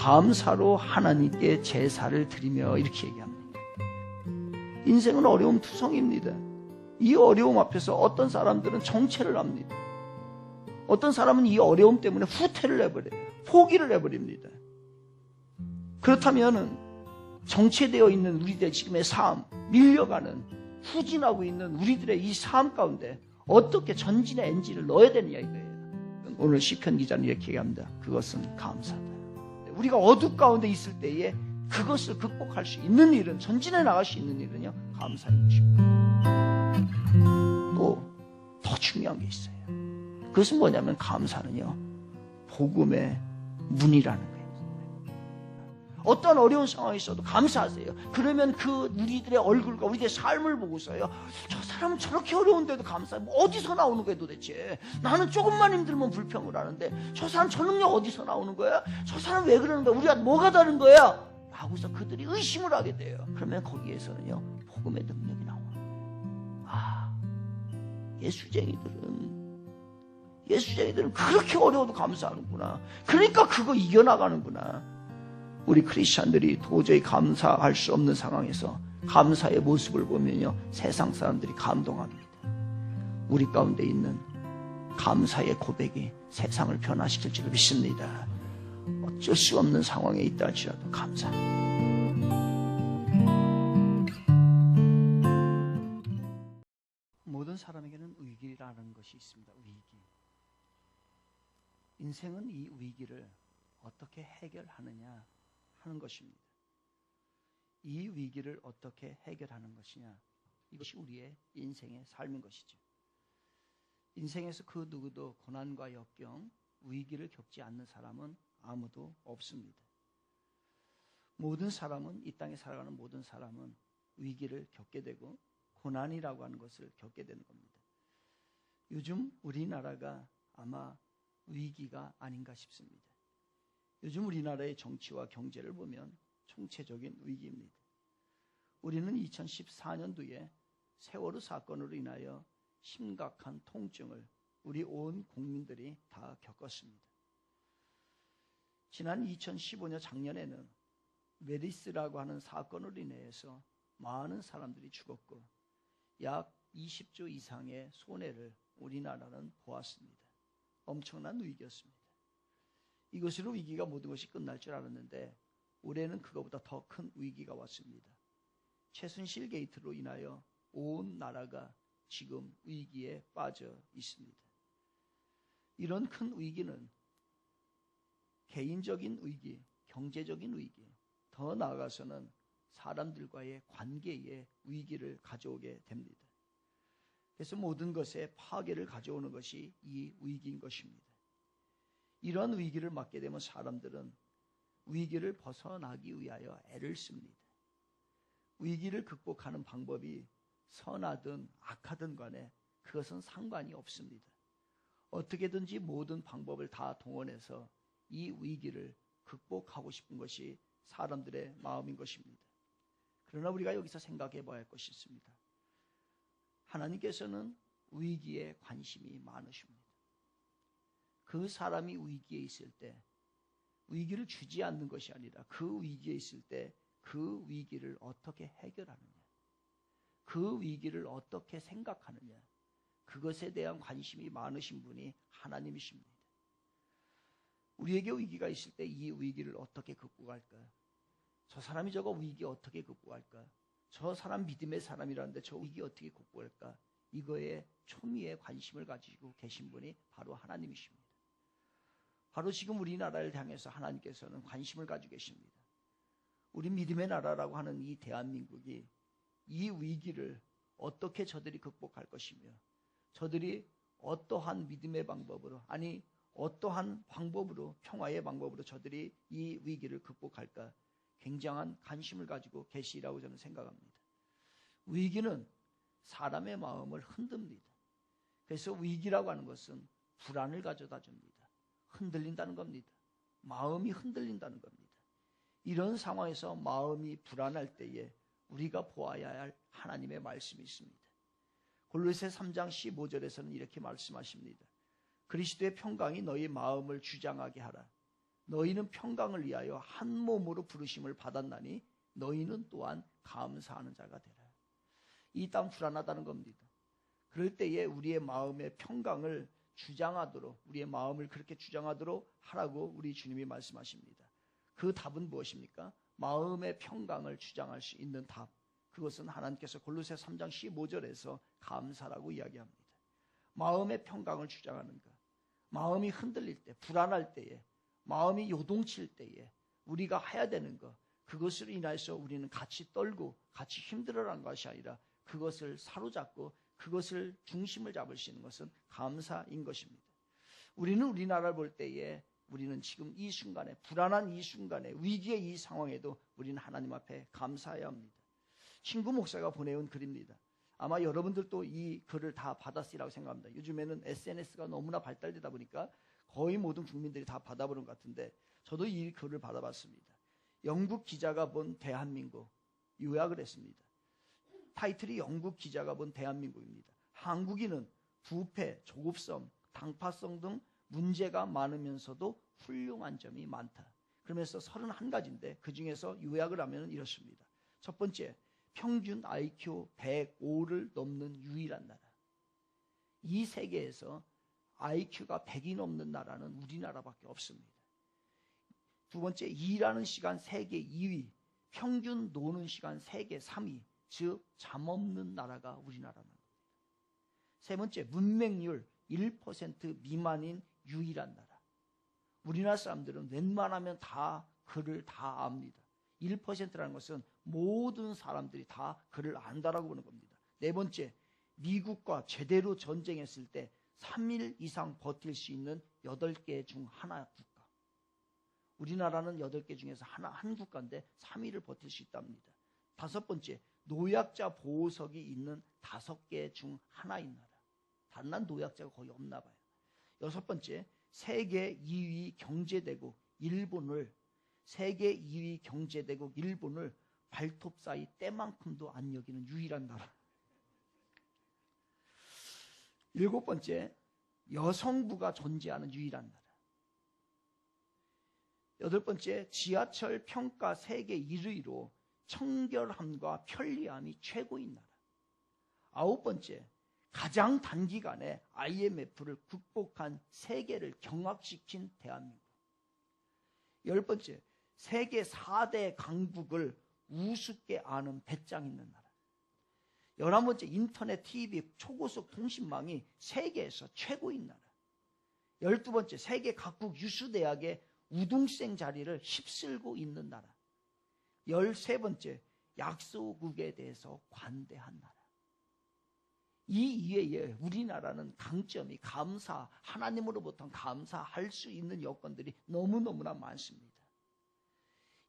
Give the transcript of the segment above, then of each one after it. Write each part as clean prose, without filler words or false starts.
감사로 하나님께 제사를 드리며 이렇게 얘기합니다. 인생은 어려움 투성입니다. 이 어려움 앞에서 어떤 사람들은 정체를 합니다. 어떤 사람은 이 어려움 때문에 후퇴를 해버려요. 포기를 해버립니다. 그렇다면 정체되어 있는 우리들의 지금의 삶, 밀려가는, 후진하고 있는 우리들의 이 삶 가운데 어떻게 전진의 엔진을 넣어야 되느냐 이거예요. 오늘 시편 기자는 이렇게 얘기합니다. 그것은 감사다. 우리가 어둠 가운데 있을 때에 그것을 극복할 수 있는 일은, 전진해 나갈 수 있는 일은요, 감사인 것입니다. 또 더 중요한 게 있어요. 그것은 뭐냐면 감사는요, 복음의 문이라는 거예요. 어떤 어려운 상황이 있어도 감사하세요. 그러면 그 우리들의 얼굴과 우리들의 삶을 보고서요, 저 사람은 저렇게 어려운데도 감사해. 뭐 어디서 나오는 거야 도대체. 나는 조금만 힘들면 불평을 하는데 저 사람 저 능력 어디서 나오는 거야? 저 사람 왜 그러는 거야? 우리가 뭐가 다른 거야? 하고서 그들이 의심을 하게 돼요. 그러면 거기에서는요, 복음의 능력이 나오는 거예요. 아, 예수쟁이들은 그렇게 어려워도 감사하는구나. 그러니까 그거 이겨나가는구나. 우리 크리스찬들이 도저히 감사할 수 없는 상황에서 감사의 모습을 보면요, 세상 사람들이 감동합니다. 우리 가운데 있는 감사의 고백이 세상을 변화시킬 줄 믿습니다. 어쩔 수 없는 상황에 있다 할지라도 감사. 모든 사람에게는 위기라는 것이 있습니다. 위기. 인생은 이 위기를 어떻게 해결하느냐 하는 것입니다. 이 위기를 어떻게 해결하는 것이냐, 이것이 우리의 인생의 삶인 것이죠. 인생에서 그 누구도 고난과 역경, 위기를 겪지 않는 사람은 아무도 없습니다. 모든 사람은, 이 땅에 살아가는 모든 사람은 위기를 겪게 되고 고난이라고 하는 것을 겪게 되는 겁니다. 요즘 우리나라가 아마 위기가 아닌가 싶습니다. 요즘 우리나라의 정치와 경제를 보면 총체적인 위기입니다. 우리는 2014년도에 세월호 사건으로 인하여 심각한 통증을 우리 온 국민들이 다 겪었습니다. 지난 2015년 작년에는 메르스라고 하는 사건으로 인해서 많은 사람들이 죽었고 약 20조 이상의 손해를 우리나라는 보았습니다. 엄청난 위기였습니다. 이것으로 위기가 모든 것이 끝날 줄 알았는데 올해는 그거보다 더 큰 위기가 왔습니다. 최순실 게이트로 인하여 온 나라가 지금 위기에 빠져 있습니다. 이런 큰 위기는 개인적인 위기, 경제적인 위기, 더 나아가서는 사람들과의 관계에 위기를 가져오게 됩니다. 그래서 모든 것에 파괴를 가져오는 것이 이 위기인 것입니다. 이러한 위기를 맞게 되면 사람들은 위기를 벗어나기 위하여 애를 씁니다. 위기를 극복하는 방법이 선하든 악하든 간에 그것은 상관이 없습니다. 어떻게든지 모든 방법을 다 동원해서 이 위기를 극복하고 싶은 것이 사람들의 마음인 것입니다. 그러나 우리가 여기서 생각해 봐야 할 것이 있습니다. 하나님께서는 위기에 관심이 많으십니다. 그 사람이 위기에 있을 때 위기를 주지 않는 것이 아니라 그 위기에 있을 때 그 위기를 어떻게 해결하느냐, 그 위기를 어떻게 생각하느냐, 그것에 대한 관심이 많으신 분이 하나님이십니다. 우리에게 위기가 있을 때 이 위기를 어떻게 극복할까? 저 사람이 저거 위기 어떻게 극복할까? 저 사람 믿음의 사람이라는데 저 위기 어떻게 극복할까? 이거에 초미의 관심을 가지고 계신 분이 바로 하나님이십니다. 바로 지금 우리나라를 향해서 하나님께서는 관심을 가지고 계십니다. 우리 믿음의 나라라고 하는 이 대한민국이 이 위기를 어떻게 저들이 극복할 것이며 저들이 어떠한 믿음의 방법으로, 아니 어떠한 방법으로, 평화의 방법으로 저들이 이 위기를 극복할까 굉장한 관심을 가지고 계시라고 저는 생각합니다. 위기는 사람의 마음을 흔듭니다. 그래서 위기라고 하는 것은 불안을 가져다 줍니다. 흔들린다는 겁니다. 마음이 흔들린다는 겁니다. 이런 상황에서 마음이 불안할 때에 우리가 보아야 할 하나님의 말씀이 있습니다. 골로새 3장 15절에서는 이렇게 말씀하십니다. 그리스도의 평강이 너희 마음을 주장하게 하라. 너희는 평강을 위하여 한 몸으로 부르심을 받았나니 너희는 또한 감사하는 자가 되라. 이 땅 불안하다는 겁니다. 그럴 때에 우리의 마음의 평강을 주장하도록, 우리의 마음을 그렇게 주장하도록 하라고 우리 주님이 말씀하십니다. 그 답은 무엇입니까? 마음의 평강을 주장할 수 있는 답, 그것은 하나님께서 골로새 3장 15절에서 감사라고 이야기합니다. 마음의 평강을 주장하는 것, 마음이 흔들릴 때, 불안할 때에, 마음이 요동칠 때에 우리가 해야 되는 것, 그것으로 인해서 우리는 같이 떨고 같이 힘들어라는 것이 아니라 그것을 사로잡고 그것을 중심을 잡을 수 있는 것은 감사인 것입니다. 우리는 우리나라를 볼 때에 우리는 지금 이 순간에, 불안한 이 순간에, 위기의 이 상황에도 우리는 하나님 앞에 감사해야 합니다. 친구 목사가 보내온 글입니다. 아마 여러분들도 이 글을 다 받았으리라고 생각합니다. 요즘에는 SNS가 너무나 발달되다 보니까 거의 모든 국민들이 다 받아보는 것 같은데 저도 이 글을 받아봤습니다. 영국 기자가 본 대한민국, 요약을 했습니다. 타이틀이 영국 기자가 본 대한민국입니다. 한국인은 부패, 조급성, 당파성 등 문제가 많으면서도 훌륭한 점이 많다. 그러면서 31가지인데 그 중에서 요약을 하면 이렇습니다. 첫 번째, 평균 IQ 105를 넘는 유일한 나라. 이 세계에서 IQ가 100이 넘는 나라는 우리나라밖에 없습니다. 두 번째, 일하는 시간 세계 2위, 평균 노는 시간 세계 3위, 즉 잠 없는 나라가 우리나라입니다. 세 번째, 문맹률 1% 미만인 유일한 나라. 우리나라 사람들은 웬만하면 다 글을 다 압니다. 1%라는 것은 모든 사람들이 다 글을 안다라고 보는 겁니다. 네 번째, 미국과 제대로 전쟁했을 때 3일 이상 버틸 수 있는 8개 중 하나 국가. 우리나라는 8개 중에서 한 국가인데 3일을 버틸 수 있답니다. 다섯 번째, 노약자 보호석이 있는 5개 중 하나인 나라. 다른 난 노약자가 거의 없나 봐요. 여섯 번째, 세계 2위 경제대국 일본을, 세계 2위 경제대국 일본을 발톱 사이 때만큼도 안 여기는 유일한 나라. 일곱 번째, 여성부가 존재하는 유일한 나라. 여덟 번째, 지하철 평가 세계 1위로 청결함과 편리함이 최고인 나라. 아홉 번째, 가장 단기간에 IMF를 극복한 세계를 경악시킨 대한민국. 열 번째, 세계 4대 강국을 우습게 아는 배짱 있는 나라. 11번째, 인터넷, TV, 초고속 통신망이 세계에서 최고인 나라. 12번째, 세계 각국 유수대학의 우등생 자리를 휩쓸고 있는 나라. 13번째, 약소국에 대해서 관대한 나라. 이 이외에 우리나라는 강점이 감사, 하나님으로부터 감사할 수 있는 여건들이 너무너무나 많습니다.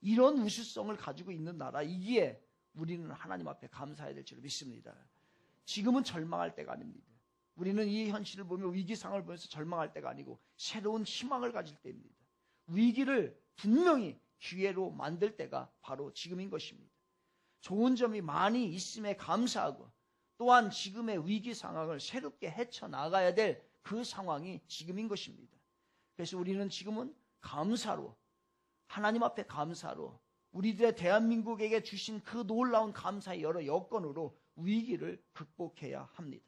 이런 우수성을 가지고 있는 나라이기에 우리는 하나님 앞에 감사해야 될 줄 믿습니다. 지금은 절망할 때가 아닙니다. 우리는 이 현실을 보며 위기 상황을 보면서 절망할 때가 아니고 새로운 희망을 가질 때입니다. 위기를 분명히 기회로 만들 때가 바로 지금인 것입니다. 좋은 점이 많이 있음에 감사하고 또한 지금의 위기 상황을 새롭게 헤쳐나가야 될 그 상황이 지금인 것입니다. 그래서 우리는 지금은 감사로, 하나님 앞에 감사로, 우리들의 대한민국에게 주신 그 놀라운 감사의 여러 여건으로 위기를 극복해야 합니다.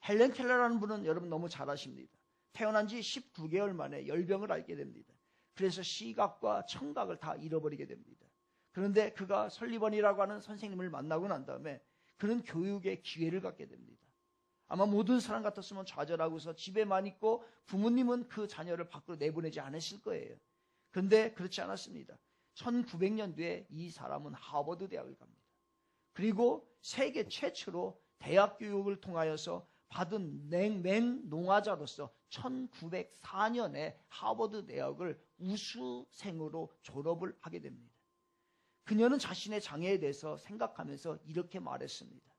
헬렌 켈러라는 분은 여러분 너무 잘 아십니다. 태어난 지 19개월 만에 열병을 앓게 됩니다. 그래서 시각과 청각을 다 잃어버리게 됩니다. 그런데 그가 설리번이라고 하는 선생님을 만나고 난 다음에 그는 교육의 기회를 갖게 됩니다. 아마 모든 사람 같았으면 좌절하고서 집에만 있고 부모님은 그 자녀를 밖으로 내보내지 않으실 거예요. 그런데 그렇지 않았습니다. 1900년도에 이 사람은 하버드 대학을 갑니다. 그리고 세계 최초로 대학 교육을 통하여서 받은 맹농아자로서 1904년에 하버드 대학을 우수생으로 졸업을 하게 됩니다. 그녀는 자신의 장애에 대해서 생각하면서 이렇게 말했습니다.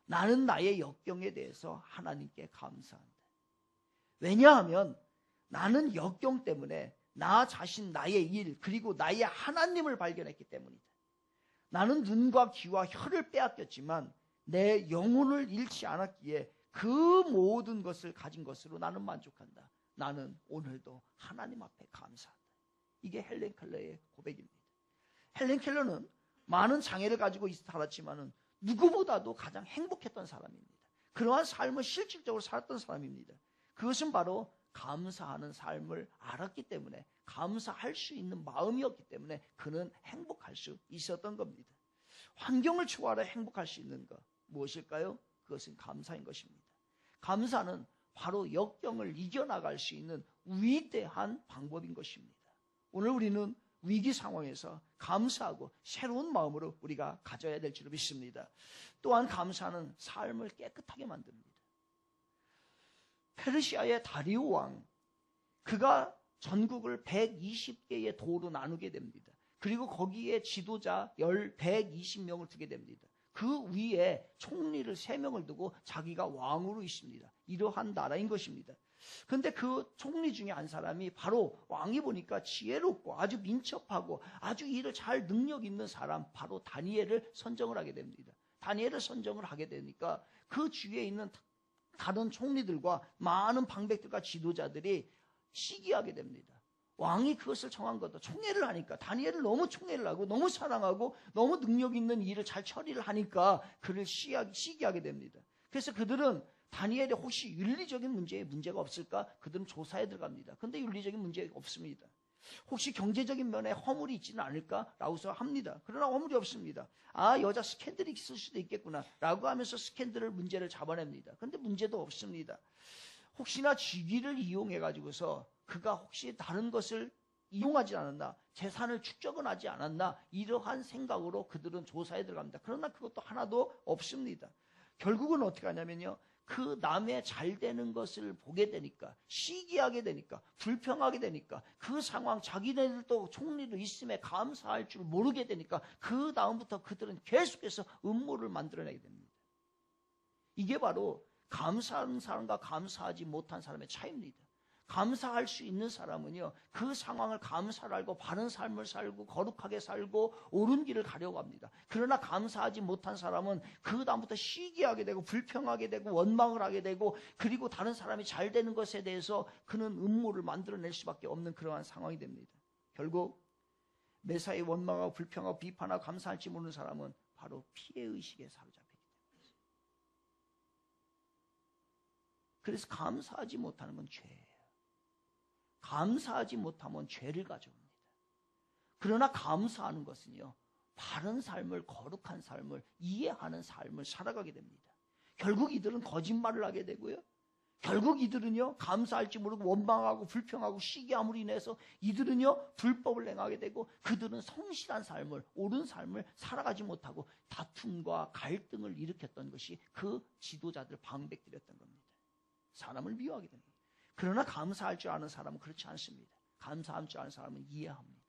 나는 나의 역경에 대해서 하나님께 감사한다. 왜냐하면 나는 역경 때문에 나 자신, 나의 일, 그리고 나의 하나님을 발견했기 때문이다. 나는 눈과 귀와 혀를 빼앗겼지만 내 영혼을 잃지 않았기에 그 모든 것을 가진 것으로 나는 만족한다. 나는 오늘도 하나님 앞에 감사한다. 이게 헬렌 켈러의 고백입니다. 헬렌 켈러는 많은 장애를 가지고 살았지만은 누구보다도 가장 행복했던 사람입니다. 그러한 삶을 실질적으로 살았던 사람입니다. 그것은 바로 감사하는 삶을 알았기 때문에, 감사할 수 있는 마음이었기 때문에 그는 행복할 수 있었던 겁니다. 환경을 초월해 행복할 수 있는 것 무엇일까요? 그것은 감사인 것입니다. 감사는 바로 역경을 이겨나갈 수 있는 위대한 방법인 것입니다. 오늘 우리는 위기 상황에서 감사하고 새로운 마음으로 우리가 가져야 될 줄 믿습니다. 또한 감사는 삶을 깨끗하게 만듭니다. 페르시아의 다리오 왕, 그가 전국을 120개의 도로 나누게 됩니다. 그리고 거기에 지도자 120명을 두게 됩니다. 그 위에 총리를 3명을 두고 자기가 왕으로 있습니다. 이러한 나라인 것입니다. 그런데 그 총리 중에 한 사람이 바로 왕이 보니까 지혜롭고 아주 민첩하고 아주 일을 잘 능력 있는 사람, 바로 다니엘을 선정을 하게 됩니다. 다니엘을 선정을 하게 되니까 그 주위에 있는 다른 총리들과 많은 방백들과 지도자들이 시기하게 됩니다. 왕이 그것을 정한 것도 총애를 하니까, 다니엘을 너무 총애를 하고 너무 사랑하고 너무 능력 있는 일을 잘 처리를 하니까 그를 시기하게 됩니다. 그래서 그들은 다니엘이 혹시 윤리적인 문제에 문제가 없을까? 그들은 조사에 들어갑니다. 그런데 윤리적인 문제가 없습니다. 혹시 경제적인 면에 허물이 있지는 않을까라고 합니다. 그러나 허물이 없습니다. 아, 여자 스캔들이 있을 수도 있겠구나 라고 하면서 스캔들을 문제를 잡아냅니다. 그런데 문제도 없습니다. 혹시나 직위를 이용해 가지고서 그가 혹시 다른 것을 이용하지 않았나, 재산을 축적은 하지 않았나, 이러한 생각으로 그들은 조사에 들어갑니다. 그러나 그것도 하나도 없습니다. 결국은 어떻게 하냐면요, 그 남의 잘 되는 것을 보게 되니까, 시기하게 되니까, 불평하게 되니까, 그 상황 자기네들도 총리로 있음에 감사할 줄 모르게 되니까 그 다음부터 그들은 계속해서 음모를 만들어내게 됩니다. 이게 바로 감사하는 사람과 감사하지 못한 사람의 차이입니다. 감사할 수 있는 사람은요, 그 상황을 감사를 알고 바른 삶을 살고 거룩하게 살고 옳은 길을 가려고 합니다. 그러나 감사하지 못한 사람은 그 다음부터 시기하게 되고 불평하게 되고 원망을 하게 되고, 그리고 다른 사람이 잘 되는 것에 대해서 그는 음모를 만들어낼 수밖에 없는 그러한 상황이 됩니다. 결국 매사에 원망하고 불평하고 비판하고 감사할지 모르는 사람은 바로 피해의식에 사로잡히게 됩니다. 그래서 감사하지 못하는 건 죄예요. 감사하지 못하면 죄를 가져옵니다. 그러나 감사하는 것은요, 바른 삶을, 거룩한 삶을 이해하는 삶을 살아가게 됩니다. 결국 이들은 거짓말을 하게 되고요, 결국 이들은요, 감사할지 모르고 원망하고 불평하고 시기함으로 인해서 이들은요, 불법을 행하게 되고, 그들은 성실한 삶을, 옳은 삶을 살아가지 못하고 다툼과 갈등을 일으켰던 것이 그 지도자들, 방백들이었던 겁니다. 사람을 미워하게 됩니다. 그러나 감사할 줄 아는 사람은 그렇지 않습니다. 감사할 줄 아는 사람은 이해합니다.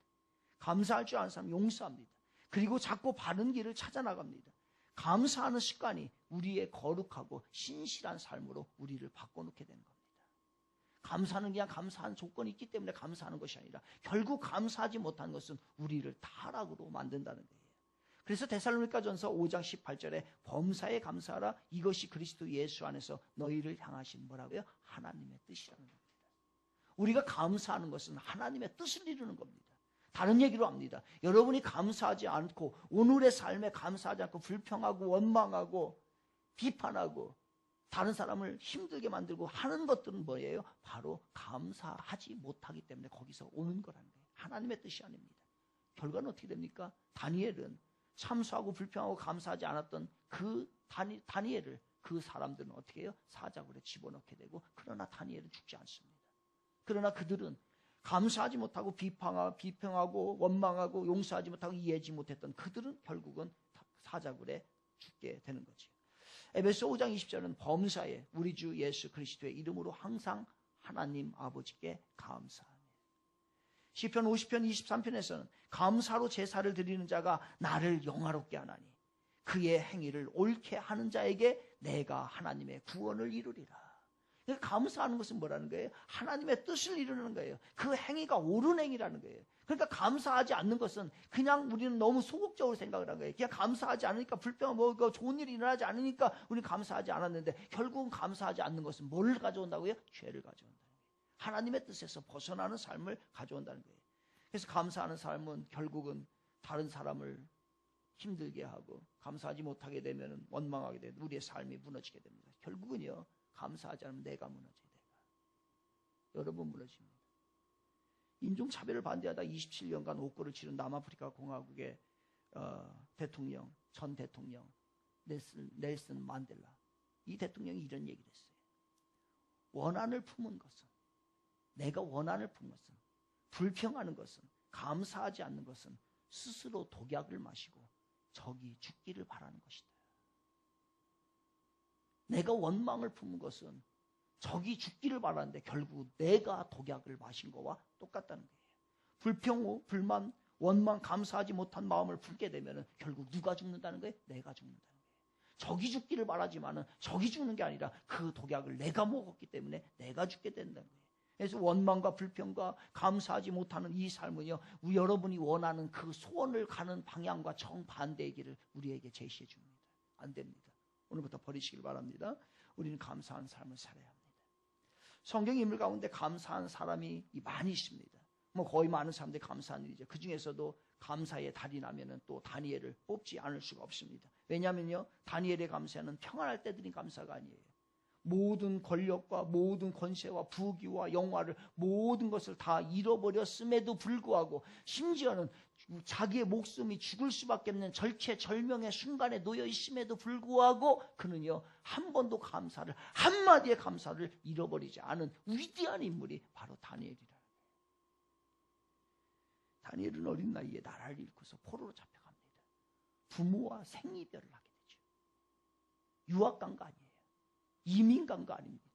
감사할 줄 아는 사람은 용서합니다. 그리고 자꾸 바른 길을 찾아나갑니다. 감사하는 습관이 우리의 거룩하고 신실한 삶으로 우리를 바꿔놓게 되는 겁니다. 감사는 그냥 감사한 조건이 있기 때문에 감사하는 것이 아니라, 결국 감사하지 못한 것은 우리를 타락으로 만든다는 거예요. 그래서 데살로니가전서 5장 18절에 범사에 감사하라, 이것이 그리스도 예수 안에서 너희를 향하신 뭐라고요? 하나님의 뜻이라는 겁니다. 우리가 감사하는 것은 하나님의 뜻을 이루는 겁니다. 다른 얘기로 합니다. 여러분이 감사하지 않고, 오늘의 삶에 감사하지 않고 불평하고 원망하고 비판하고 다른 사람을 힘들게 만들고 하는 것들은 뭐예요? 바로 감사하지 못하기 때문에 거기서 오는 거라는 거예요. 하나님의 뜻이 아닙니다. 결과는 어떻게 됩니까? 다니엘은 참소하고 불평하고 감사하지 않았던 그 다니엘을 그 사람들은 어떻게 해요? 사자굴에 집어넣게 되고, 그러나 다니엘은 죽지 않습니다. 그러나 그들은 감사하지 못하고 비평하고 원망하고 용서하지 못하고 이해하지 못했던 그들은 결국은 사자굴에 죽게 되는 거죠. 에베소 5장 20절은 범사에 우리 주 예수 그리스도의 이름으로 항상 하나님 아버지께 감사하며, 시편 50편 23편에서는 감사로 제사를 드리는 자가 나를 영화롭게 하나니 그의 행위를 옳게 하는 자에게 내가 하나님의 구원을 이루리라. 감사하는 것은 뭐라는 거예요? 하나님의 뜻을 이루는 거예요. 그 행위가 옳은 행위라는 거예요. 그러니까 감사하지 않는 것은 그냥 우리는 너무 소극적으로 생각을 한 거예요. 그냥 감사하지 않으니까 불평하고 좋은 일이 일어나지 않으니까 우리는 감사하지 않았는데, 결국은 감사하지 않는 것은 뭘 가져온다고요? 죄를 가져온다는 거예요. 하나님의 뜻에서 벗어나는 삶을 가져온다는 거예요. 그래서 감사하는 삶은 결국은 다른 사람을 힘들게 하고 감사하지 못하게 되면 원망하게 되면 우리의 삶이 무너지게 됩니다. 결국은요, 감사하지 않으면 내가 무너져요. 여러분 무너집니다. 인종차별을 반대하다 27년간 옥고를 치른 남아프리카 공화국의 대통령, 전 대통령 넬슨 만델라, 이 대통령이 이런 얘기를 했어요. 원한을 품은 것은, 내가 원한을 품은 것은, 불평하는 것은, 감사하지 않는 것은 스스로 독약을 마시고 적이 죽기를 바라는 것이다. 내가 원망을 품은 것은 적이 죽기를 바라는데 결국 내가 독약을 마신 거와 똑같다는 거예요. 불평, 불만, 원망, 감사하지 못한 마음을 품게 되면 결국 누가 죽는다는 거예요? 내가 죽는다는 거예요. 적이 죽기를 바라지만은 적이 죽는 게 아니라 그 독약을 내가 먹었기 때문에 내가 죽게 된다는 거예요. 그래서 원망과 불평과 감사하지 못하는 이 삶은요, 여러분이 원하는 그 소원을 가는 방향과 정반대의 길을 우리에게 제시해 줍니다. 안 됩니다. 오늘부터 버리시길 바랍니다. 우리는 감사한 삶을 살아야 합니다. 성경 인물 가운데 감사한 사람이 많이 있습니다. 뭐 거의 많은 사람들이 감사한 일이죠. 그 중에서도 감사의 달이 나면은 또 다니엘을 뽑지 않을 수가 없습니다. 왜냐하면요, 다니엘의 감사는 평안할 때 드린 감사가 아니에요. 모든 권력과 모든 권세와 부귀와 영화를 모든 것을 다 잃어버렸음에도 불구하고 심지어는 자기의 목숨이 죽을 수밖에 없는 절체절명의 순간에 놓여 있음에도 불구하고 그는요, 한 번도 감사를, 한마디의 감사를 잃어버리지 않은 위대한 인물이 바로 다니엘이라. 다니엘은 어린 나이에 나라를 잃고서 포로로 잡혀갑니다. 부모와 생이별을 하게 되죠. 유학 간 거 아니에요. 이민 간 거 아닙니다.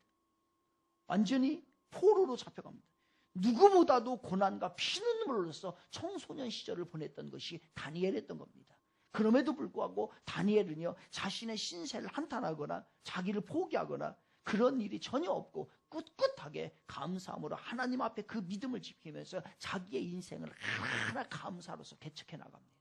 완전히 포로로 잡혀갑니다. 누구보다도 고난과 피눈물로서 청소년 시절을 보냈던 것이 다니엘이었던 겁니다. 그럼에도 불구하고 다니엘은요, 자신의 신세를 한탄하거나 자기를 포기하거나 그런 일이 전혀 없고 꿋꿋하게 감사함으로 하나님 앞에 그 믿음을 지키면서 자기의 인생을 하나하나 감사로서 개척해 나갑니다.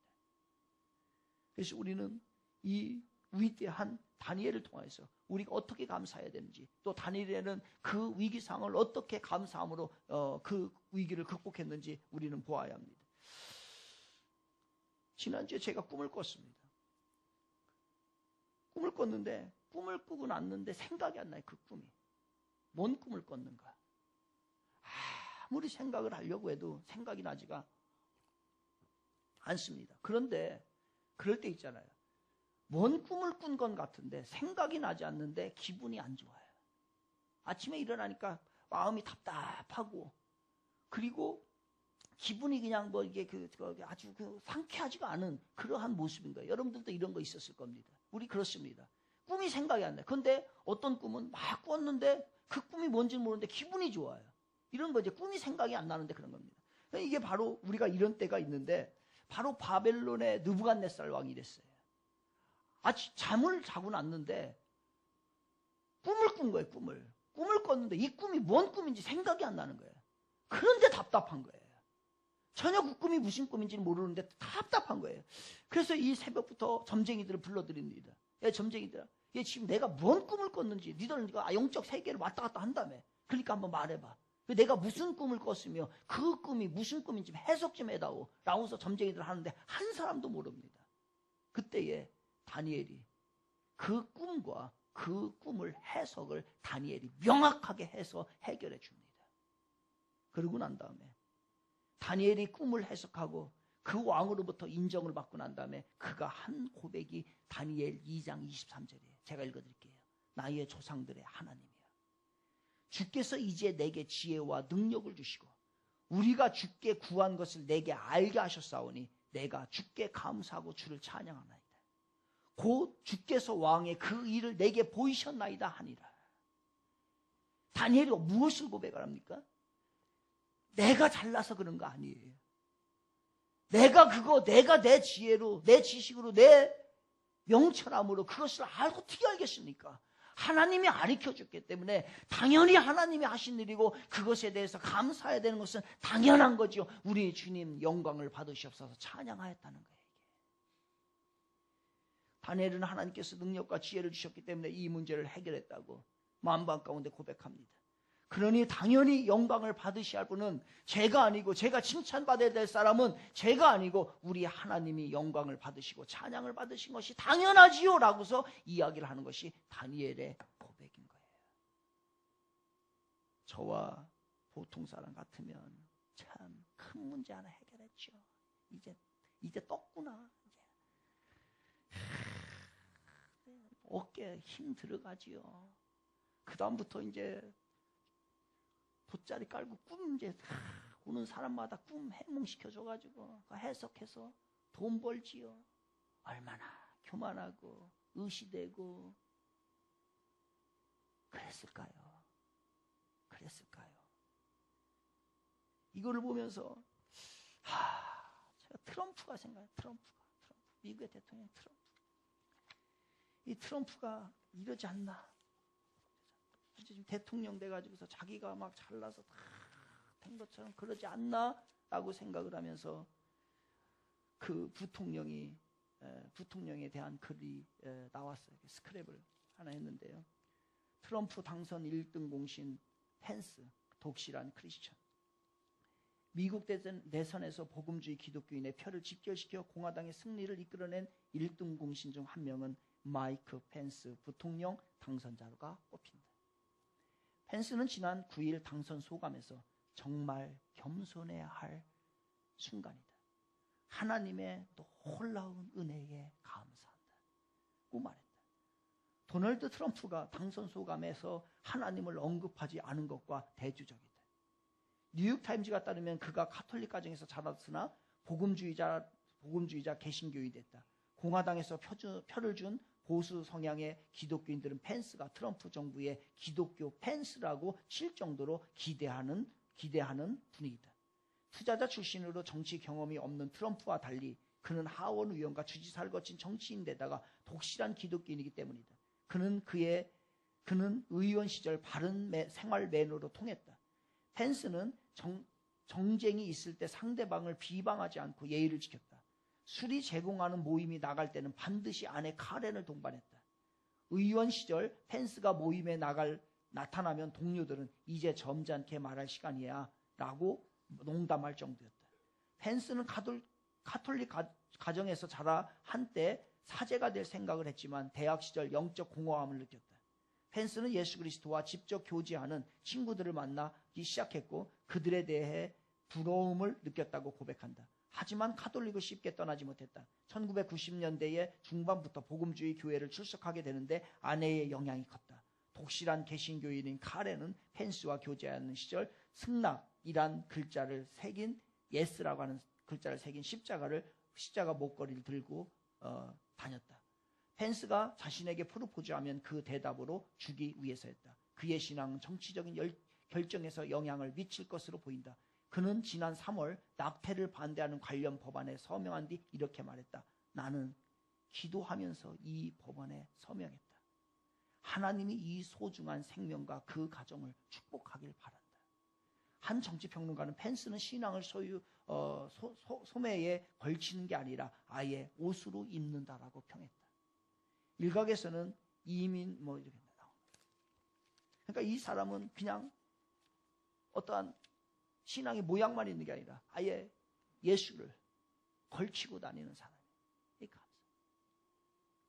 그래서 우리는 이 위대한 다니엘을 통해서 우리가 어떻게 감사해야 되는지, 또 다니엘은 그 위기 상황을 어떻게 감사함으로 그 위기를 극복했는지 우리는 보아야 합니다. 지난주에 제가 꿈을 꿨습니다. 꿈을 꿨는데 꿈을 꾸고 났는데 생각이 안 나요. 그 꿈이 뭔 꿈을 꿨는가. 아무리 생각을 하려고 해도 생각이 나지가 않습니다. 그런데 그럴 때 있잖아요. 뭔 꿈을 꾼 건 같은데 생각이 나지 않는데 기분이 안 좋아요. 아침에 일어나니까 마음이 답답하고, 그리고 기분이 그냥 뭐 이게 아주 상쾌하지가 않은 그러한 모습인 거예요. 여러분들도 이런 거 있었을 겁니다. 우리 그렇습니다. 꿈이 생각이 안 나요. 그런데 어떤 꿈은 막 꿨는데 그 꿈이 뭔지는 모르는데 기분이 좋아요. 이런 거 이제 꿈이 생각이 안 나는데 그런 겁니다. 이게 바로 우리가 이런 때가 있는데 바로 바벨론의 느부갓네살 왕이 이랬어요. 잠을 자고 났는데 꿈을 꾼 거예요. 꿈을 꿨는데 이 꿈이 뭔 꿈인지 생각이 안 나는 거예요. 그런데 답답한 거예요. 전혀 그 꿈이 무슨 꿈인지 모르는데 답답한 거예요. 그래서 이 새벽부터 점쟁이들을 불러드립니다. 야, 점쟁이들아, 얘 지금 내가 뭔 꿈을 꿨는지 니들은 영적 세계를 왔다 갔다 한다며. 그러니까 한번 말해봐. 내가 무슨 꿈을 꿨으며 그 꿈이 무슨 꿈인지 해석 좀 해다오. 라고서 점쟁이들 하는데 한 사람도 모릅니다. 그때에 다니엘이 그 꿈과 그 꿈을 해석을 다니엘이 명확하게 해서 해결해 줍니다. 그러고 난 다음에 다니엘이 꿈을 해석하고 그 왕으로부터 인정을 받고 난 다음에 그가 한 고백이 다니엘 2장 23절이에요. 제가 읽어드릴게요. 나의 조상들의 하나님이여, 주께서 이제 내게 지혜와 능력을 주시고 우리가 주께 구한 것을 내게 알게 하셨사오니 내가 주께 감사하고 주를 찬양하나이다. 곧 주께서 왕의 그 일을 내게 보이셨나이다 하니라. 다니엘이 무엇을 고백을 합니까? 내가 잘나서 그런 거 아니에요. 내가 내 지혜로, 내 지식으로, 내 명철함으로 그것을 알고 어떻게 알겠습니까? 하나님이 가르쳐줬기 때문에 당연히 하나님이 하신 일이고 그것에 대해서 감사해야 되는 것은 당연한 거죠. 우리 주님 영광을 받으시옵소서 찬양하였다는 거예요. 다니엘은 하나님께서 능력과 지혜를 주셨기 때문에 이 문제를 해결했다고 만방 가운데 고백합니다. 그러니 당연히 영광을 받으셔야 할 분은 제가 아니고, 제가 칭찬받아야 될 사람은 제가 아니고 우리 하나님이 영광을 받으시고 찬양을 받으신 것이 당연하지요 라고서 이야기를 하는 것이 다니엘의 고백인 거예요. 저와 보통 사람 같으면 참 큰 문제 하나 해결했죠. 이제 떴구나. 어깨에 힘 들어가지요. 그 다음부터 이제 돗자리 깔고 꿈 이제 오는 사람마다 꿈 해몽시켜줘가지고 해석해서 돈 벌지요. 얼마나 교만하고 의시되고 그랬을까요? 이거를 보면서 제가 트럼프가 생각해요. 트럼프. 미국의 대통령 트럼프. 이 트럼프가 이러지 않나. 지금 대통령 돼가지고서 자기가 막 잘나서 다 된 것처럼 그러지 않나 라고 생각을 하면서 그 부통령에 대한 글이 나왔어요. 스크랩을 하나 했는데요. 트럼프 당선 1등 공신 펜스, 독실한 크리스천. 미국 대선에서 복음주의 기독교인의 표를 집결시켜 공화당의 승리를 이끌어낸 1등 공신 중 한 명은 마이크 펜스 부통령 당선자가 꼽힌다. 펜스는 지난 9일 당선 소감에서 정말 겸손해야 할 순간이다. 하나님의 놀라운 은혜에 감사한다. 고 말했다. 도널드 트럼프가 당선 소감에서 하나님을 언급하지 않은 것과 대조적이다. 뉴욕타임즈가 따르면 그가 가톨릭 가정에서 자랐으나 복음주의자 개신교인이 됐다. 공화당에서 표를 준 보수 성향의 기독교인들은 펜스가 트럼프 정부의 기독교 펜스라고 칠 정도로 기대하는 분위기다. 투자자 출신으로 정치 경험이 없는 트럼프와 달리 그는 하원 의원과 주지사를 거친 정치인데다가 독실한 기독교인이기 때문이다. 그는 의원 시절 바른 생활 매너로 통했다. 펜스는 정쟁이 있을 때 상대방을 비방하지 않고 예의를 지켰다. 술이 제공하는 모임이 나갈 때는 반드시 아내 카렌을 동반했다. 의원 시절 펜스가 모임에 나타나면 동료들은 이제 점잖게 말할 시간이야 라고 농담할 정도였다. 펜스는 가톨릭 가정에서 자라 한때 사제가 될 생각을 했지만 대학 시절 영적 공허함을 느꼈다. 펜스는 예수 그리스도와 직접 교제하는 친구들을 만나기 시작했고 그들에 대해 부러움을 느꼈다고 고백한다. 하지만 가톨릭을 쉽게 떠나지 못했다. 1990년대의 중반부터 복음주의 교회를 출석하게 되는데 아내의 영향이 컸다. 독실한 개신교인인 카렌은 펜스와 교제하는 시절 승낙이란 글자를 새긴 예스라고 하는 글자를 새긴 십자가 목걸이를 들고 다녔다. 펜스가 자신에게 프로포즈하면 그 대답으로 주기 위해서였다. 그의 신앙은 정치적인 결정에서 영향을 미칠 것으로 보인다. 그는 지난 3월 낙태를 반대하는 관련 법안에 서명한 뒤 이렇게 말했다. 나는 기도하면서 이 법안에 서명했다. 하나님이 이 소중한 생명과 그 가정을 축복하길 바란다. 한 정치평론가는 펜스는 신앙을 소매에 걸치는 게 아니라 아예 옷으로 입는다라고 평했다. 일각에서는 이민 이렇게 나옵니다. 그러니까 이 사람은 그냥 어떠한 신앙의 모양만 있는 게 아니라 아예 예수를 걸치고 다니는 사람이에요.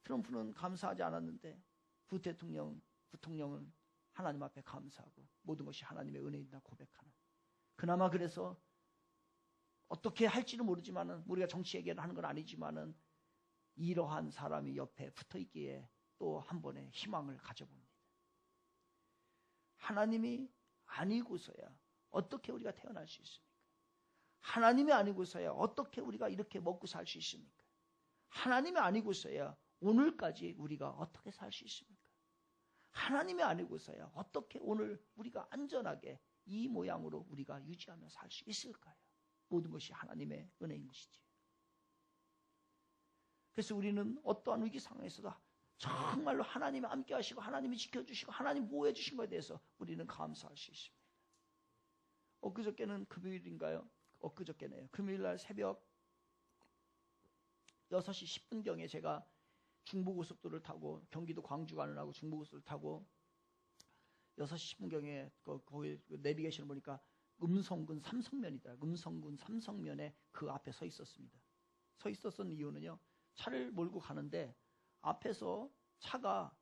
트럼프는 감사하지 않았는데 부통령은 하나님 앞에 감사하고 모든 것이 하나님의 은혜이다 고백하는. 그나마 그래서 어떻게 할지는 모르지만은 우리가 정치 얘기를 하는 건 아니지만은 이러한 사람이 옆에 붙어 있기에 또 한 번의 희망을 가져봅니다. 하나님이 아니고서야 어떻게 우리가 태어날 수 있습니까? 하나님이 아니고서야 어떻게 우리가 이렇게 먹고 살 수 있습니까? 하나님이 아니고서야 오늘까지 우리가 어떻게 살 수 있습니까? 하나님이 아니고서야 어떻게 오늘 우리가 안전하게 이 모양으로 우리가 유지하며 살 수 있을까요? 모든 것이 하나님의 은혜인 것이지. 그래서 우리는 어떠한 위기 상황에서도 정말로 하나님이 함께 하시고 하나님이 지켜주시고 하나님 보호해 주신 것에 대해서 우리는 감사할 수 있습니다. 엊그저께는 금요일인가요? 엊그저께네요. 금요일날 새벽 6시 10분경에 제가 중부고속도로를 타고 경기도 광주 가느라고 중부고속도로를 타고 6시 10분경에 거기 내비게이션을 보니까 음성군 삼성면이다. 음성군 삼성면에 그 앞에 서 있었습니다. 서 있었던 이유는요. 차를 몰고 가는데 앞에서 차가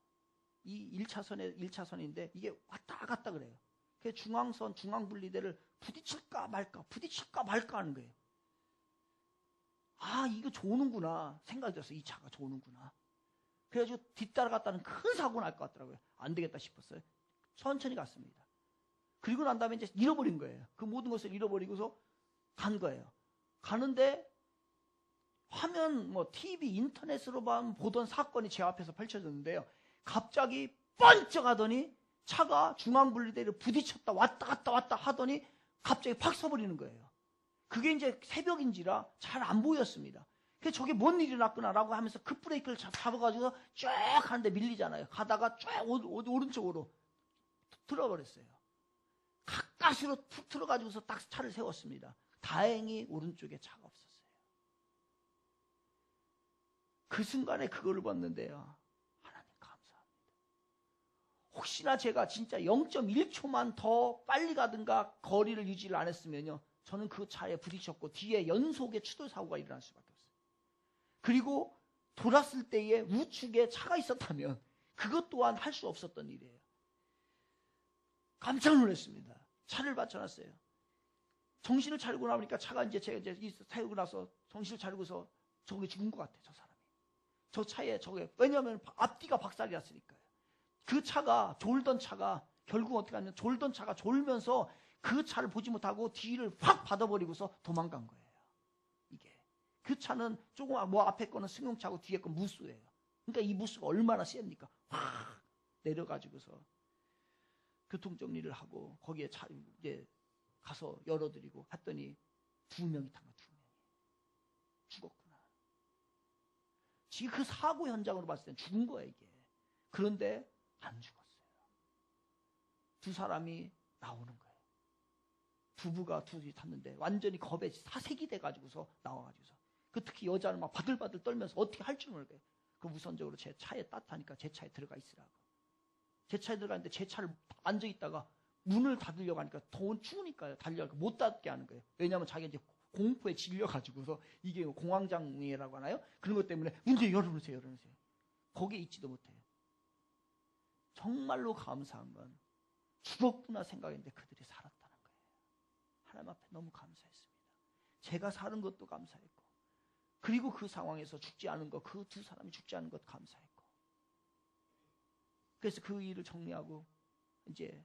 이 1차선인데 이게 왔다 갔다 그래요. 그 중앙선, 중앙분리대를 부딪힐까 말까 하는 거예요. 아, 이거 조는구나 생각이 들었어요. 이 차가 조는구나. 그래가지고 뒤따라갔다는 큰 사고 날 것 같더라고요. 안 되겠다 싶었어요. 천천히 갔습니다. 그리고 난 다음에 이제 잃어버린 거예요. 그 모든 것을 잃어버리고서 간 거예요. 가는데 화면, TV, 인터넷으로만 보던 사건이 제 앞에서 펼쳐졌는데요. 갑자기 번쩍 하더니 차가 중앙분리대를 부딪혔다 왔다 갔다 하더니 갑자기 팍 서버리는 거예요. 그게 이제 새벽인지라 잘 안 보였습니다. 그래서 저게 뭔 일이 났구나라고 하면서 급브레이크를 잡아가지고 쫙 하는데 밀리잖아요. 가다가 쫙 오른쪽으로 들어버렸어요. 가까스로 툭 들어가지고서 딱 차를 세웠습니다. 다행히 오른쪽에 차가 없었어요. 그 순간에 그거를 봤는데요. 하나님 감사합니다. 혹시나 제가 진짜 0.1초만 더 빨리 가든가 거리를 유지를 안 했으면요. 저는 그 차에 부딪혔고 뒤에 연속의 추돌 사고가 일어날 수밖에 없어요. 그리고 돌았을 때에 우측에 차가 있었다면 그것 또한 할 수 없었던 일이에요. 깜짝 놀랐습니다. 차를 받쳐놨어요. 정신을 차리고 나오니까 차가 이제 제가 세우고 나서 정신을 차리고서 저기 죽은 것 같아요. 저 사람이. 저 차에 왜냐하면 앞뒤가 박살이 났으니까요. 그 차가 졸던 차가 결국 어떻게 하냐면 졸던 차가 졸면서 그 차를 보지 못하고 뒤를 확 받아버리고서 도망간 거예요. 이게. 그 차는 조금 앞에 거는 승용차고 뒤에 건 무수예요. 그러니까 이 무수가 얼마나 셉니까? 확 내려가지고서 교통정리를 하고 거기에 차 이제 가서 열어드리고 했더니 2명이 탄 거야. 2명이. 죽었구나. 지금 그 사고 현장으로 봤을 땐 죽은 거야 이게. 그런데 안 죽었어요. 두 사람이 나오는 거예요. 부부가 둘이 탔는데 완전히 겁에 사색이 돼가지고서 나와가지고서 특히 여자는 막 바들바들 떨면서 어떻게 할 줄 모르게 그 우선적으로 제 차에 따뜻하니까 제 차에 들어가 있으라고. 제 차에 들어가는데 제 차를 앉아있다가 문을 닫으려고 하니까 더 추우니까요. 달려가니까 못 닫게 하는 거예요. 왜냐하면 자기가 이제 공포에 질려가지고서 이게 공황장애라고 하나요? 그런 것 때문에 문제 열어놓으세요. 거기에 있지도 못해요. 정말로 감사한 건 죽었구나 생각했는데 그들이 살았다는 거예요. 하나님 앞에 너무 감사했습니다. 제가 사는 것도 감사했고 그리고 그 상황에서 죽지 않은 것, 그 두 사람이 죽지 않은 것 감사했고 그래서 그 일을 정리하고 이제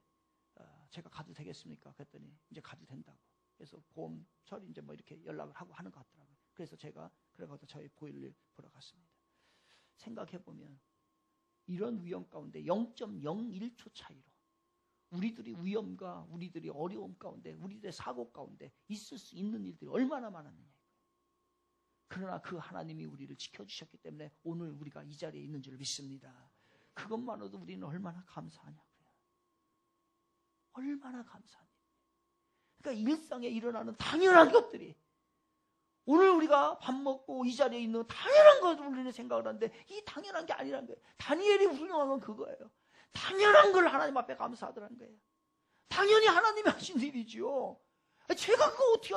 제가 가도 되겠습니까? 그랬더니 이제 가도 된다고. 그래서 보험 처리 이제 이렇게 연락을 하고 하는 것 같더라고요. 그래서 제가 그래가지고 저희 보일을 보러 갔습니다. 생각해 보면 이런 위험 가운데 0.01초 차이로 우리들이 위험과 우리들이 어려움 가운데 우리들의 사고 가운데 있을 수 있는 일들이 얼마나 많았느냐. 그러나 그 하나님이 우리를 지켜주셨기 때문에 오늘 우리가 이 자리에 있는 줄 믿습니다. 그것만으로도 우리는 얼마나 감사하냐고요. 얼마나 감사합니다. 그러니까 일상에 일어나는 당연한 것들이 오늘 우리가 밥 먹고 이 자리에 있는 당연한 것을 우리는 생각을 하는데 이 당연한 게 아니라는 거예요. 다니엘이 훌륭한 건 그거예요. 당연한 걸 하나님 앞에 감사하더라는 거예요. 당연히 하나님이 하신 일이죠. 제가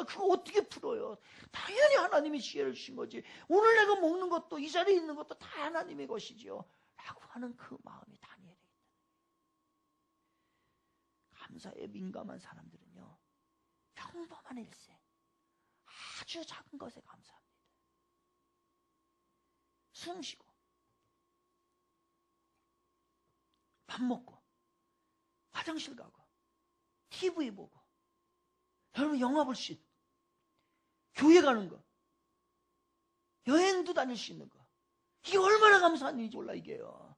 그거 어떻게 풀어요? 당연히 하나님이 지혜를 주신 거지. 오늘 내가 먹는 것도 이 자리에 있는 것도 다 하나님의 것이지요. 라고 하는 그 마음이 다니엘에게 있다. 감사에 민감한 사람들은요. 평범한 일생, 아주 작은 것에 감사합니다. 숨 쉬고, 밥 먹고, 화장실 가고, TV 보고, 여러분 영화 볼 수 있고, 교회 가는 거, 여행도 다닐 수 있는 거, 이게 얼마나 감사한 일인지 몰라 이게요.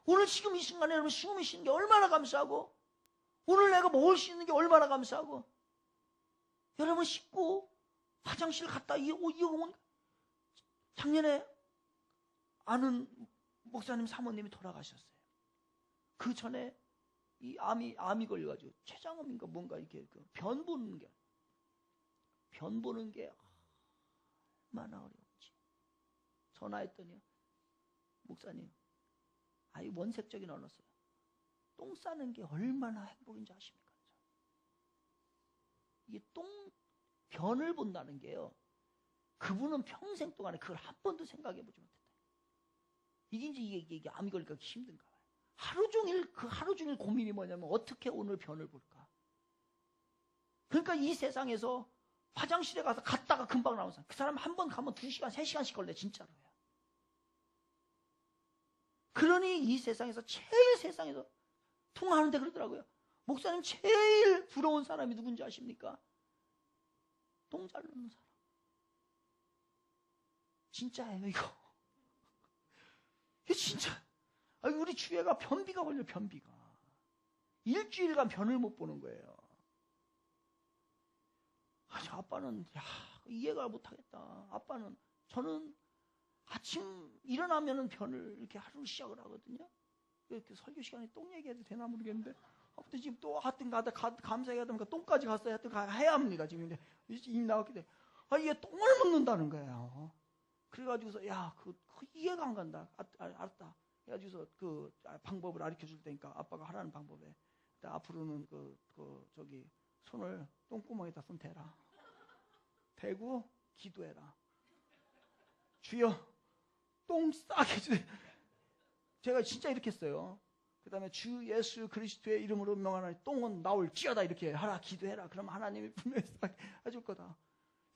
오늘 지금 이 순간에 여러분 숨이 쉬는 게 얼마나 감사하고, 오늘 내가 먹을 수 있는 게 얼마나 감사하고, 여러분 씻고 화장실 갔다 이어오면 작년에 아는 목사님 사모님이 돌아가셨어요. 그 전에 이 암이 걸려가지고 췌장암인가 뭔가 이렇게 변 보는 게 얼마나 어려운지 전화했더니 목사님, 원색적인 언어였어요. 똥 싸는 게 얼마나 행복인지 아십니까? 이게 변을 본다는 게요. 그분은 평생 동안에 그걸 한 번도 생각해 보지 못했다. 이게 암이 걸리기가 힘든가 봐요. 하루 종일 고민이 뭐냐면 어떻게 오늘 변을 볼까? 그러니까 이 세상에서 화장실에 갔다가 금방 나온 사람, 그 사람 한 번 가면 2시간, 3시간씩 걸려, 진짜로요. 그러니 이 세상에서 통화하는데 그러더라고요. 목사님 제일 부러운 사람이 누군지 아십니까? 똥 잘 놓는 사람. 진짜예요, 이거. 이게 진짜. 우리 주애가 변비가 걸려, 변비가. 일주일간 변을 못 보는 거예요. 아빠는, 이해가 못 하겠다. 저는 아침 일어나면은 변을 이렇게 하루 시작을 하거든요. 이렇게 설교 시간에 똥 얘기해도 되나 모르겠는데. 아무튼 지금 또 하여튼 감사해야 되니까 똥까지 갔어야 해야 합니다. 지금 입 나왔기 때문에. 이게 똥을 먹는다는 거예요. 그래가지고서, 그 이해가 안 간다. 알았다. 그래가지고서 방법을 가르쳐 줄 테니까 아빠가 하라는 방법에. 앞으로는 손을 똥구멍에다 손 대라. 대고 기도해라. 주여, 똥 싸게 해주세요. 제가 진짜 이렇게 했어요. 그 다음에 주 예수 그리스도의 이름으로 명하노니 똥은 나올지어다 이렇게 하라, 기도해라. 그럼 하나님이 분명히 싸게 해줄 거다.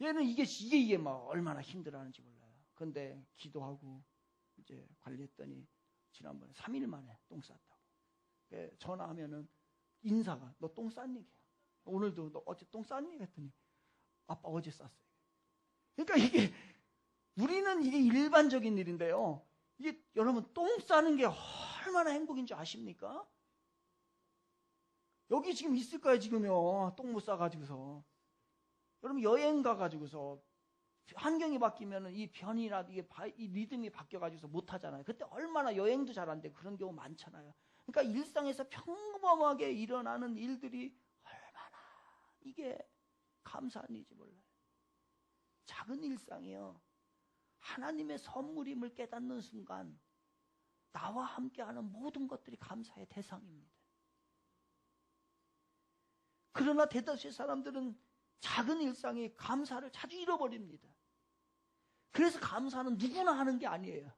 얘는 이게 막 얼마나 힘들어하는지 몰라요. 근데 기도하고 이제 관리했더니 지난번에 3일 만에 똥 쌌다고. 전화하면은 인사가 너 똥 쌌니? 오늘도 너 어제 똥 쌌니? 했더니 아빠 어제 쌌어요. 그러니까 우리는 이게 일반적인 일인데요. 이게 여러분 똥 싸는 게 얼마나 행복인지 아십니까? 여기 지금 있을 거예요, 지금요. 똥 못 싸가지고서. 여러분 여행 가가지고서 환경이 바뀌면은 이 변이나 이 리듬이 바뀌어가지고서 못 하잖아요. 그때 얼마나 여행도 잘 안 되고 그런 경우 많잖아요. 그러니까 일상에서 평범하게 일어나는 일들이 얼마나 이게 감사한 일인지 몰라요. 작은 일상이요. 하나님의 선물임을 깨닫는 순간 나와 함께하는 모든 것들이 감사의 대상입니다. 그러나 대다수의 사람들은 작은 일상이 감사를 자주 잃어버립니다. 그래서 감사는 누구나 하는 게 아니에요.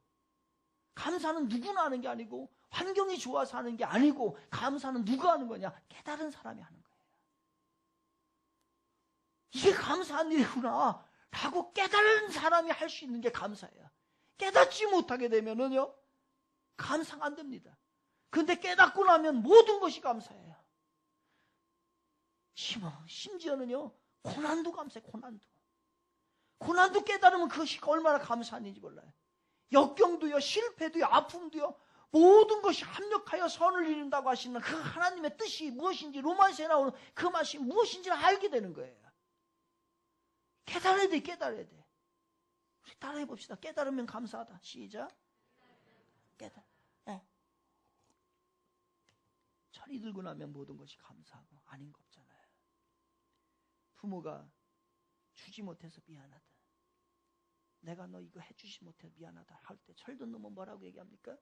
감사는 누구나 하는 게 아니고 환경이 좋아서 하는 게 아니고 감사는 누가 하는 거냐? 깨달은 사람이 하는 거예요. 이게 감사한 일이구나 라고 깨달은 사람이 할 수 있는 게 감사예요. 깨닫지 못하게 되면은요 감사가 안 됩니다. 근데 깨닫고 나면 모든 것이 감사해요. 심지어는요 고난도 감사해. 고난도 깨달으면 그것이 얼마나 감사한 일인지 몰라요. 역경도요, 실패도요, 아픔도요, 모든 것이 합력하여 선을 이룬다고 하시는 그 하나님의 뜻이 무엇인지, 로마서에 나오는 그 말씀이 무엇인지를 알게 되는 거예요. 깨달아야 돼. 우리 따라해 봅시다. 깨달으면 감사하다. 시작. 깨달아. 네. 철이 들고 나면 모든 것이 감사하고 아닌 거 없잖아요. 부모가 주지 못해서 미안하다. 내가 너 이거 해주지 못해서 미안하다 할 때 철든 놈은 뭐라고 얘기합니까?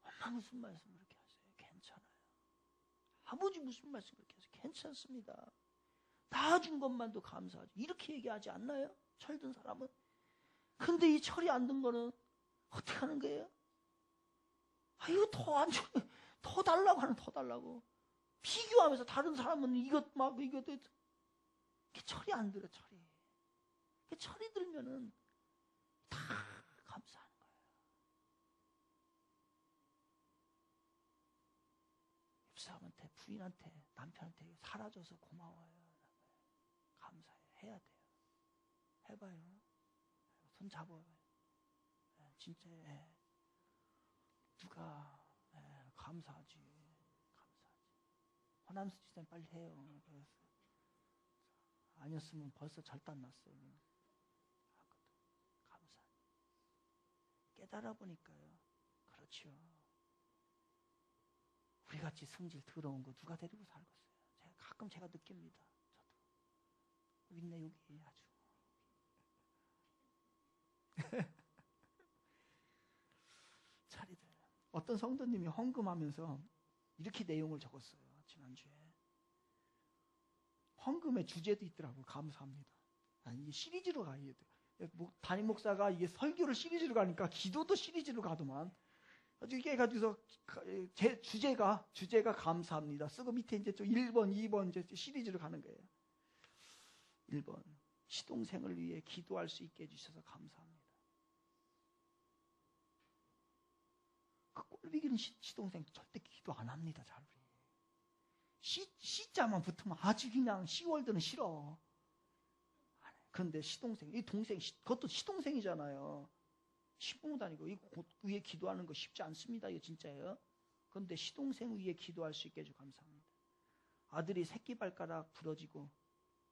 엄마 무슨 말씀 그렇게 하세요? 괜찮아요. 아버지 무슨 말씀 그렇게 하세요? 괜찮습니다. 다 준 것만도 감사하죠. 이렇게 얘기하지 않나요? 철든 사람은. 근데 이 철이 안 든 거는 어떻게 하는 거예요? 이거 더 안 줘. 더 달라고 하는 더 달라고. 비교하면서 다른 사람은 이것 철이 안 들어, 철이. 철이 들면은 다 감사하는 거예요. 집사람한테, 부인한테, 남편한테 사라져서 고마워요. 감사해. 해야 돼요. 해봐요. 손 잡아요. 진짜 누가 감사하지. 허남수 지사님 빨리 해요. 아니었으면 벌써 절단 났어요. 감사. 깨달아 보니까요. 그렇죠. 우리같이 성질 더러운 거 누가 데리고 살겠어요. 가끔 제가 느낍니다. 저도. 있네 여기 아주. 차리들. 어떤 성도님이 헌금하면서 이렇게 내용을 적었어요. 지난주에. 헌금의 주제도 있더라고요. 감사합니다. 이게 시리즈로 가야 돼. 담임 목사가 이게 설교를 시리즈로 가니까 기도도 시리즈로 가더만. 이렇게 해가지고서 제 주제가 감사합니다. 쓰고 밑에 이제 또 1번, 2번 이제 시리즈로 가는 거예요. 1번. 시동생을 위해 기도할 수 있게 해주셔서 감사합니다. 그 꼴비기는 시동생 절대 기도 안 합니다. 잘. 시자만 붙으면 아주 그냥 시월드는 싫어. 그런데 시동생, 이 동생, 그것도 시동생이잖아요. 시부모도 아니고, 이 위에 기도하는 거 쉽지 않습니다. 이거 진짜예요. 그런데 시동생 위에 기도할 수 있게 해주셔서 감사합니다. 아들이 새끼발가락 부러지고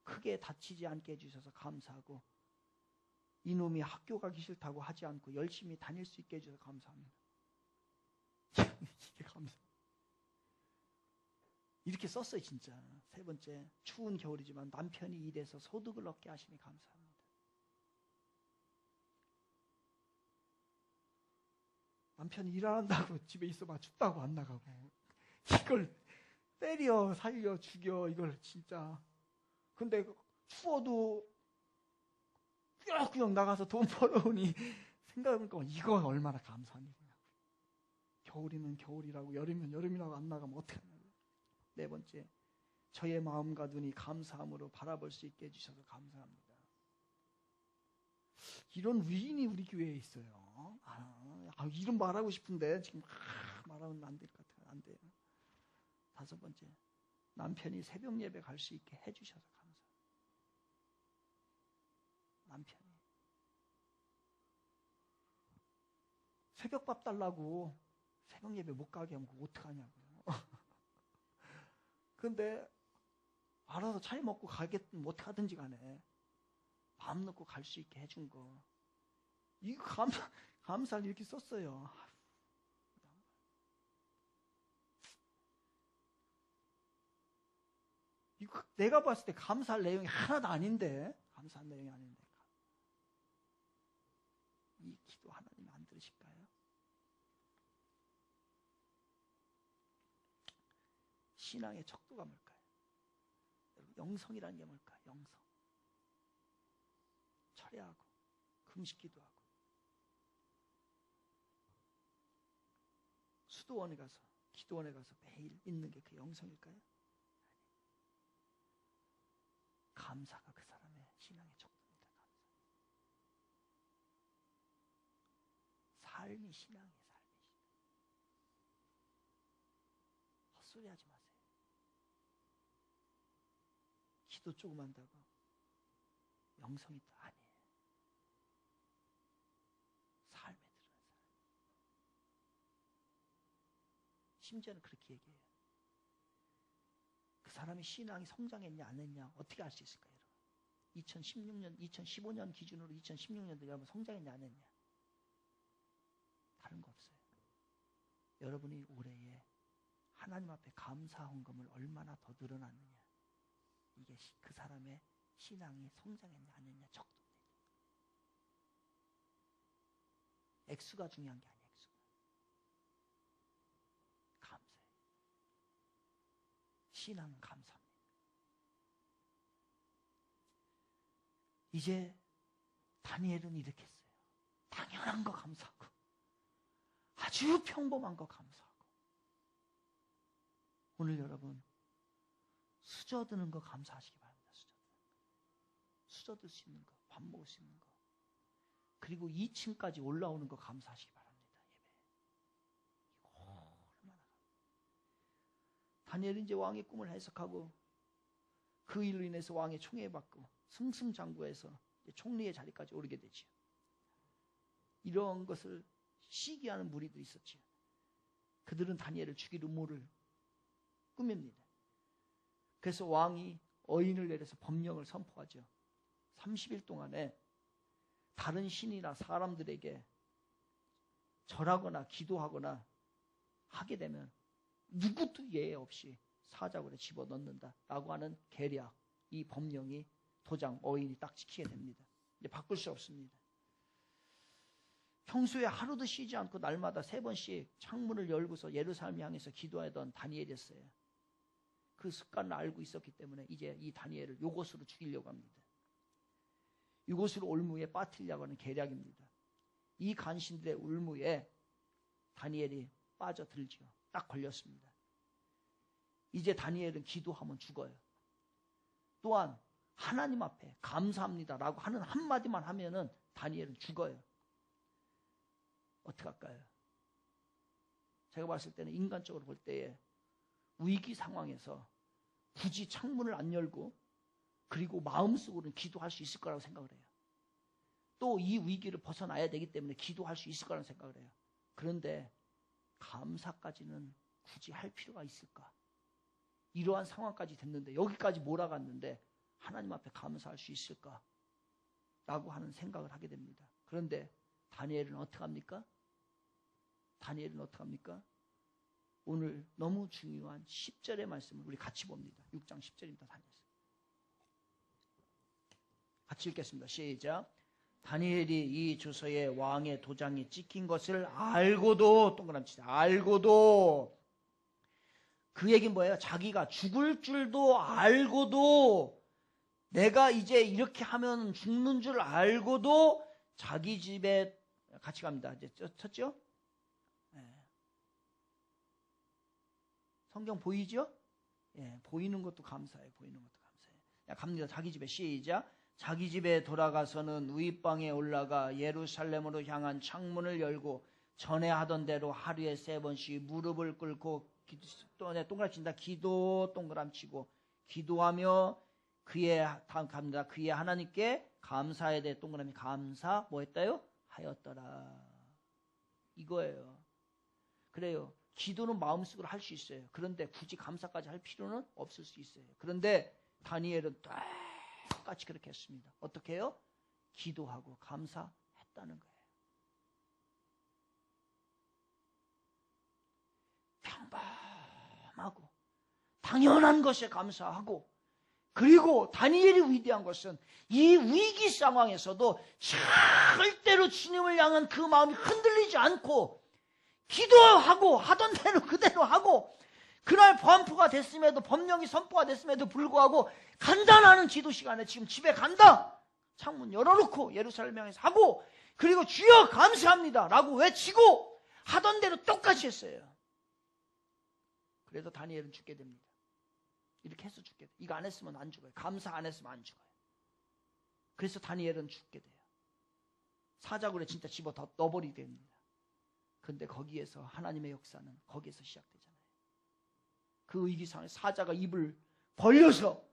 크게 다치지 않게 해주셔서 감사하고, 이놈이 학교 가기 싫다고 하지 않고 열심히 다닐 수 있게 해주셔서 감사합니다. 이게 감사. 이렇게 썼어요, 진짜. 세 번째, 추운 겨울이지만 남편이 일해서 소득을 얻게 하시니 감사합니다. 남편이 일 안 한다고 집에 있어봐 춥다고 안 나가고 이걸 때려 살려 죽여 이걸 진짜. 근데 추워도 꾸역꾸역 나가서 돈 벌어오니 생각해보니까 이거 얼마나 감사한 일이냐. 겨울이면 겨울이라고 여름이면 여름이라고 안 나가면 어떡하냐. 네 번째, 저의 마음과 눈이 감사함으로 바라볼 수 있게 해주셔서 감사합니다. 이런 위인이 우리 교회에 있어요. 이름 말하고 싶은데 지금 말하면 안 될 것 같아요. 안 돼요. 다섯 번째, 남편이 새벽 예배 갈 수 있게 해주셔서 감사합니다. 남편이 새벽밥 달라고 새벽 예배 못 가게 하면 어떡하냐고요. 근데 알아서 차리 먹고 가겠든 못 가든지 간에 마음 놓고 갈 수 있게 해준 거. 이거 감사를 이렇게 썼어요. 이거 내가 봤을 때 감사할 내용이 하나도 아닌데. 감사한 내용이 아닌데. 이 기도 하나님 안 들으실까요? 신앙의 척도가 뭘까요? 영성이라는 게 뭘까요? 영성. 철회하고 금식기도 하고 수도원에 가서 기도원에 가서 매일 있는 게 그 영성일까요? 감사가 그 사람의 신앙의 척도입니다. 삶이 신앙이에요. 헛소리 하지 마세요. 기도 조금 한다고 영성이 또 아니에요. 삶에 들어간 사람. 심지어는 그렇게 얘기해요. 그 사람이 신앙이 성장했냐 안 했냐 어떻게 알 수 있을까요? 여러분? 2016년, 2015년 기준으로 2016년도 여러분 성장했냐 안 했냐? 다른 거 없어요. 여러분이 올해에 하나님 앞에 감사 헌금을 얼마나 더 늘어났느냐. 이게 그 사람의 신앙이 성장했냐 안 했냐 척도입니다. 액수가 중요한 게 아니에요. 액수가. 감사해요. 신앙은 감사합니다. 이제 다니엘은 이렇게 했어요. 당연한 거 감사하고 아주 평범한 거 감사하고 오늘 여러분 수저드는 거 감사하시기 바랍니다. 수저들 수 있는 거, 밥 먹을 수 있는 거, 그리고 2층까지 올라오는 거 감사하시기 바랍니다. 예배. 이거 얼마나. 다니엘은 이제 왕의 꿈을 해석하고 그 일로 인해서 왕의 총애받고 승승장구해서 총리의 자리까지 오르게 되지요. 이런 것을 시기하는 무리도 있었지요. 그들은 다니엘을 죽일 음모를 꾸밉니다. 그래서 왕이 어인을 내려서 법령을 선포하죠. 30일 동안에 다른 신이나 사람들에게 절하거나 기도하거나 하게 되면 누구도 예외 없이 사자굴에 집어넣는다라고 하는 계략, 이 법령이 도장 어인이 딱 지키게 됩니다. 이제 바꿀 수 없습니다. 평소에 하루도 쉬지 않고 날마다 3번씩 창문을 열고서 예루살렘 향해서 기도하던 다니엘이었어요. 그 습관을 알고 있었기 때문에 이제 이 다니엘을 요것으로 죽이려고 합니다. 이곳으로 올무에 빠뜨리려고 하는 계략입니다. 이 간신들의 올무에 다니엘이 빠져들죠. 딱 걸렸습니다. 이제 다니엘은 기도하면 죽어요. 또한 하나님 앞에 감사합니다라고 하는 한마디만 하면은 다니엘은 죽어요. 어떡할까요? 제가 봤을 때는 인간적으로 볼 때에 위기 상황에서 굳이 창문을 안 열고 그리고 마음속으로는 기도할 수 있을 거라고 생각을 해요. 또 이 위기를 벗어나야 되기 때문에 기도할 수 있을 거라고 생각을 해요. 그런데 감사까지는 굳이 할 필요가 있을까? 이러한 상황까지 됐는데 여기까지 몰아갔는데 하나님 앞에 감사할 수 있을까? 라고 하는 생각을 하게 됩니다. 그런데 다니엘은 어떡합니까? 다니엘은 어떡합니까? 오늘 너무 중요한 10절의 말씀을 우리 같이 봅니다. 6장 10절입니다. 다니엘. 같이 읽겠습니다. 시작. 다니엘이 이 주서에 왕의 도장이 찍힌 것을 알고도, 동그라미 치자, 알고도, 그 얘기는 뭐예요? 자기가 죽을 줄도 알고도, 내가 이제 이렇게 하면 죽는 줄 알고도 자기 집에, 같이 갑니다. 이제 쳤죠? 네. 성경 보이죠? 예, 보이는 것도 감사해요. 보이는 것도 감사해요. 야, 갑니다. 자기 집에 시작. 자기 집에 돌아가서는 윗방에 올라가 예루살렘으로 향한 창문을 열고 전에 하던 대로 하루에 3번씩 무릎을 꿇고 동그라미 친다. 기도 동그라미 치고 기도하며 그의 다음 갑니다. 그의 하나님께 감사에 대해 동그라미 감사 뭐 했다요? 하였더라. 이거예요. 그래요. 기도는 마음속으로 할 수 있어요. 그런데 굳이 감사까지 할 필요는 없을 수 있어요. 그런데 다니엘은 똑같이 그렇게 했습니다. 어떻게 해요? 기도하고 감사했다는 거예요. 평범하고 당연한 것에 감사하고, 그리고 다니엘이 위대한 것은 이 위기 상황에서도 절대로 주님을 향한 그 마음이 흔들리지 않고 기도하고 하던 대로 그대로 하고, 그날 반포가 됐음에도, 법령이 선포가 됐음에도 불구하고 간단한 기도 시간에 지금 집에 간다, 창문 열어놓고 예루살렘 향해서 하고, 그리고 주여 감사합니다 라고 외치고 하던 대로 똑같이 했어요. 그래서 다니엘은 죽게 됩니다. 이렇게 해서 죽게 돼요. 이거 안 했으면 안 죽어요. 감사 안 했으면 안 죽어요. 그래서 다니엘은 죽게 돼요. 사자굴에 진짜 집어 다 넣어버리게 됩니다. 근데 거기에서 하나님의 역사는 거기에서 시작되잖아요. 그 위기 상황에 사자가 입을 벌려서,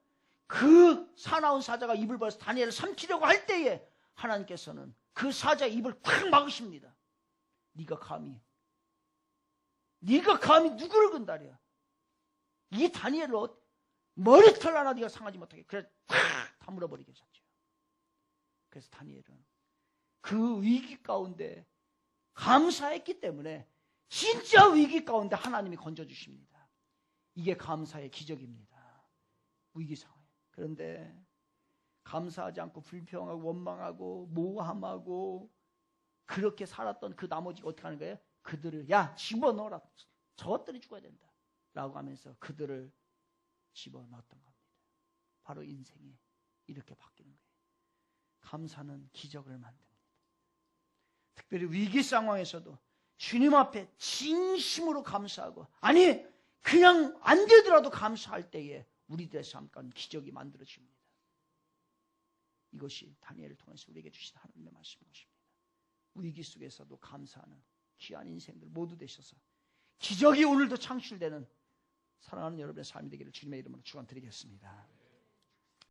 그 사나운 사자가 입을 벌려서 다니엘을 삼키려고 할 때에 하나님께서는 그 사자의 입을 콱 막으십니다. 네가 감히 누구를 건드려? 이 다니엘을 머리털 하나 네가 상하지 못하게 그래 콱 다물어버리게 하셨죠. 그래서 다니엘은 그 위기 가운데 감사했기 때문에 진짜 위기 가운데 하나님이 건져주십니다. 이게 감사의 기적입니다. 위기 상황에. 그런데 감사하지 않고 불평하고 원망하고 모함하고 그렇게 살았던 그 나머지가 어떻게 하는 거예요? 그들을 집어넣어라. 저것들이 죽어야 된다 라고 하면서 그들을 집어넣었던 겁니다. 바로 인생이 이렇게 바뀌는 거예요. 감사는 기적을 만듭니다. 특별히 위기 상황에서도 주님 앞에 진심으로 감사하고, 아니 그냥 안 되더라도 감사할 때에 우리들의 삶 가운데 기적이 만들어집니다. 이것이 다니엘을 통해서 우리에게 주신 하나님의 말씀인 것입니다. 위기 속에서도 감사하는 귀한 인생들 모두 되셔서 기적이 오늘도 창출되는 사랑하는 여러분의 삶이 되기를 주님의 이름으로 축원드리겠습니다.